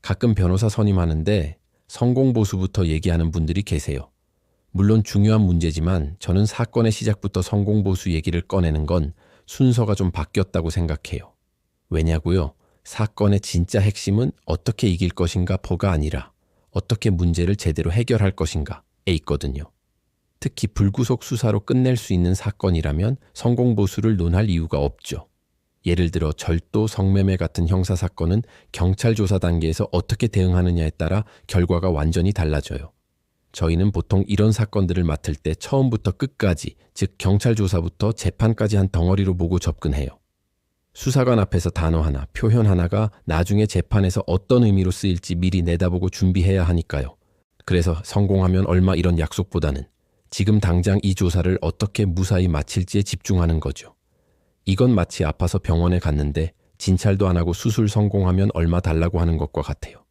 가끔 변호사 선임하는데 성공보수부터 얘기하는 분들이 계세요. 물론 중요한 문제지만 저는 사건의 시작부터 성공보수 얘기를 꺼내는 건 순서가 좀 바뀌었다고 생각해요. 왜냐고요? 사건의 진짜 핵심은 어떻게 이길 것인가 포가 아니라 어떻게 문제를 제대로 해결할 것인가에 있거든요. 특히 불구속 수사로 끝낼 수 있는 사건이라면 성공보수를 논할 이유가 없죠. 예를 들어 절도, 성매매 같은 형사사건은 경찰 조사 단계에서 어떻게 대응하느냐에 따라 결과가 완전히 달라져요. 저희는 보통 이런 사건들을 맡을 때 처음부터 끝까지, 즉 경찰 조사부터 재판까지 한 덩어리로 보고 접근해요. 수사관 앞에서 단어 하나, 표현 하나가 나중에 재판에서 어떤 의미로 쓰일지 미리 내다보고 준비해야 하니까요. 그래서 성공하면 얼마 이런 약속보다는 지금 당장 이 조사를 어떻게 무사히 마칠지에 집중하는 거죠. 이건 마치 아파서 병원에 갔는데 진찰도 안 하고 수술 성공하면 얼마 달라고 하는 것과 같아요.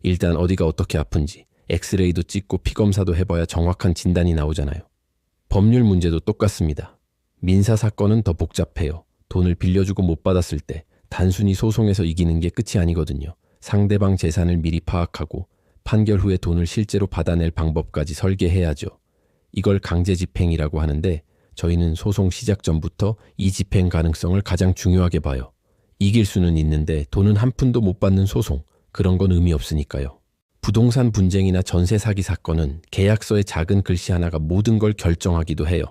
일단 어디가 어떻게 아픈지 엑스레이도 찍고 피검사도 해봐야 정확한 진단이 나오잖아요. 법률 문제도 똑같습니다. 민사 사건은 더 복잡해요. 돈을 빌려주고 못 받았을 때 단순히 소송에서 이기는 게 끝이 아니거든요. 상대방 재산을 미리 파악하고 판결 후에 돈을 실제로 받아낼 방법까지 설계해야죠. 이걸 강제집행이라고 하는데 저희는 소송 시작 전부터 이 집행 가능성을 가장 중요하게 봐요. 이길 수는 있는데 돈은 한 푼도 못 받는 소송, 그런 건 의미 없으니까요. 부동산 분쟁이나 전세 사기 사건은 계약서의 작은 글씨 하나가 모든 걸 결정하기도 해요.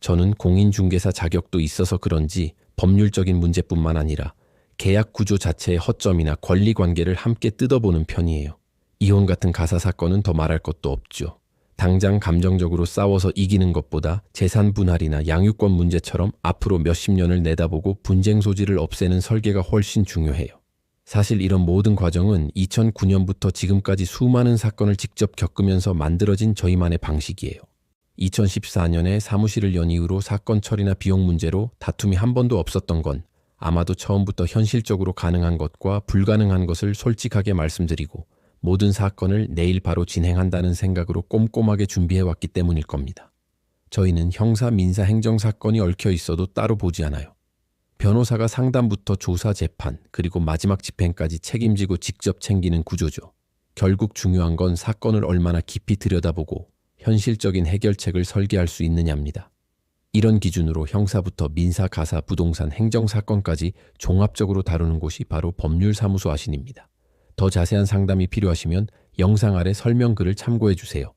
저는 공인중개사 자격도 있어서 그런지 법률적인 문제뿐만 아니라 계약 구조 자체의 허점이나 권리관계를 함께 뜯어보는 편이에요. 이혼 같은 가사 사건은 더 말할 것도 없죠. 당장 감정적으로 싸워서 이기는 것보다 재산 분할이나 양육권 문제처럼 앞으로 몇십 년을 내다보고 분쟁 소지를 없애는 설계가 훨씬 중요해요. 사실 이런 모든 과정은 2009년부터 지금까지 수많은 사건을 직접 겪으면서 만들어진 저희만의 방식이에요. 2014년에 사무실을 연 이후로 사건 처리나 비용 문제로 다툼이 한 번도 없었던 건 아마도 처음부터 현실적으로 가능한 것과 불가능한 것을 솔직하게 말씀드리고 모든 사건을 내일 바로 진행한다는 생각으로 꼼꼼하게 준비해왔기 때문일 겁니다. 저희는 형사, 민사, 행정 사건이 얽혀 있어도 따로 보지 않아요. 변호사가 상담부터 조사, 재판, 그리고 마지막 집행까지 책임지고 직접 챙기는 구조죠. 결국 중요한 건 사건을 얼마나 깊이 들여다보고 현실적인 해결책을 설계할 수 있느냐입니다. 이런 기준으로 형사부터 민사, 가사, 부동산, 행정 사건까지 종합적으로 다루는 곳이 바로 법률사무소 아신입니다. 더 자세한 상담이 필요하시면 영상 아래 설명글을 참고해 주세요.